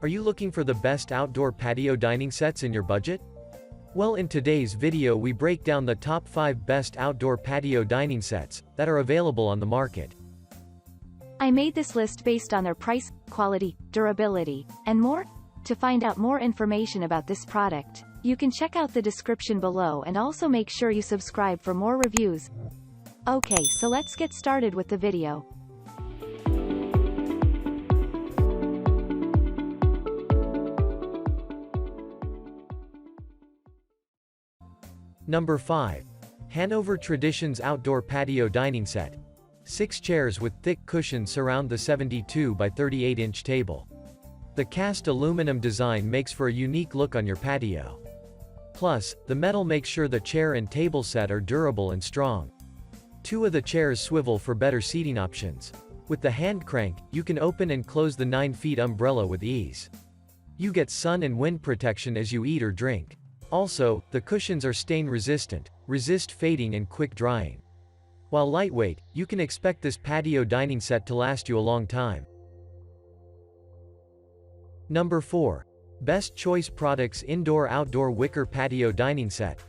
Are you looking for the best outdoor patio dining sets in your budget? Well, in today's video we break down the top 5 best outdoor patio dining sets that are available on the market. I made this list based on their price, quality, durability, and more. To find out more information about this product, you can check out the description below and also make sure you subscribe for more reviews. Okay, so let's get started with the video. Number 5. Hanover Traditions Outdoor Patio Dining Set. 6 chairs with thick cushions surround the 72 by 38-inch table. The cast aluminum design makes for a unique look on your patio. Plus, the metal makes sure the chair and table set are durable and strong. 2 of the chairs swivel for better seating options. With the hand crank, you can open and close the 9-foot umbrella with ease. You get sun and wind protection as you eat or drink. Also, the cushions are stain resistant, resist fading and quick drying. While lightweight, you can expect this patio dining set to last you a long time. Number 4. Best Choice Products Indoor-Outdoor Wicker Patio Dining Set.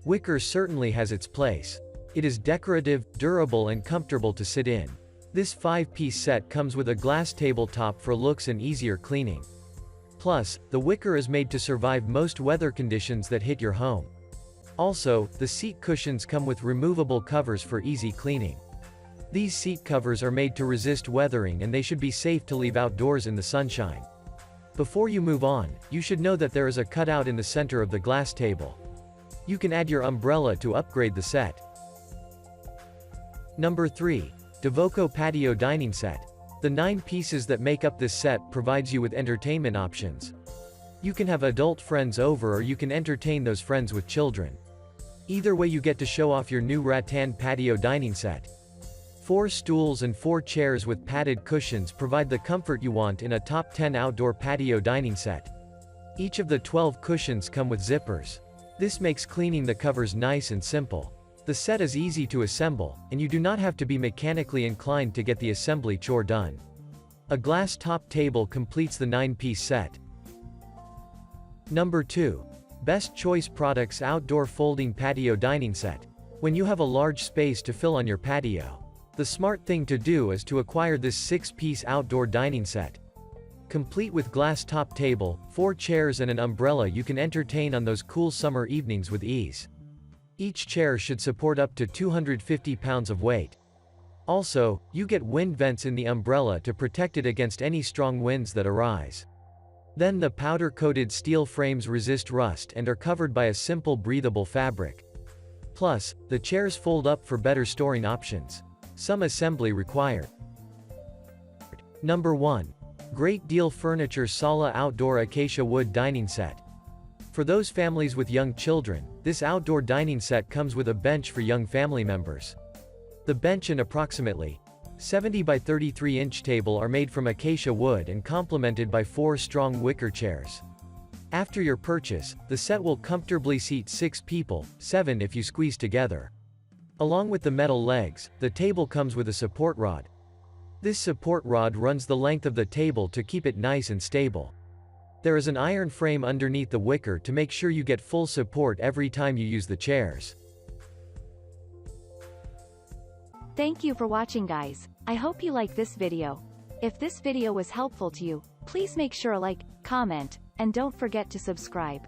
Wicker certainly has its place. It is decorative, durable and comfortable to sit in. This 5-piece set comes with a glass tabletop for looks and easier cleaning. Plus, the wicker is made to survive most weather conditions that hit your home. Also, the seat cushions come with removable covers for easy cleaning. These seat covers are made to resist weathering and they should be safe to leave outdoors in the sunshine. Before you move on, you should know that there is a cutout in the center of the glass table. You can add your umbrella to upgrade the set. Number 3. Devoco Patio Dining Set. The 9 pieces that make up this set provides you with entertainment options. You can have adult friends over or you can entertain those friends with children. Either way you get to show off your new rattan patio dining set. 4 stools and 4 chairs with padded cushions provide the comfort you want in a top 10 outdoor patio dining set. Each of the 12 cushions come with zippers. This makes cleaning the covers nice and simple. The set is easy to assemble, and you do not have to be mechanically inclined to get the assembly chore done. A glass top table completes the 9-piece set. Number 2. Best Choice Products Outdoor Folding Patio Dining Set. When you have a large space to fill on your patio, the smart thing to do is to acquire this 6-piece outdoor dining set. Complete with glass top table, 4 chairs and an umbrella, you can entertain on those cool summer evenings with ease. Each chair should support up to 250 pounds of weight. Also, you get wind vents in the umbrella to protect it against any strong winds that arise. Then the powder-coated steel frames resist rust and are covered by a simple breathable fabric. Plus, the chairs fold up for better storing options. Some assembly required. Number 1. Great Deal Furniture Salla Outdoor Acacia Wood Dining Set. For those families with young children, this outdoor dining set comes with a bench for young family members. The bench and approximately 70 by 33-inch table are made from acacia wood and complemented by 4 strong wicker chairs. After your purchase, the set will comfortably seat 6 people, 7 if you squeeze together. Along with the metal legs, the table comes with a support rod. This support rod runs the length of the table to keep it nice and stable. There is an iron frame underneath the wicker to make sure you get full support every time you use the chairs. Thank you for watching, guys. I hope you like this video. If this video was helpful to you, please make sure to like, comment, and don't forget to subscribe.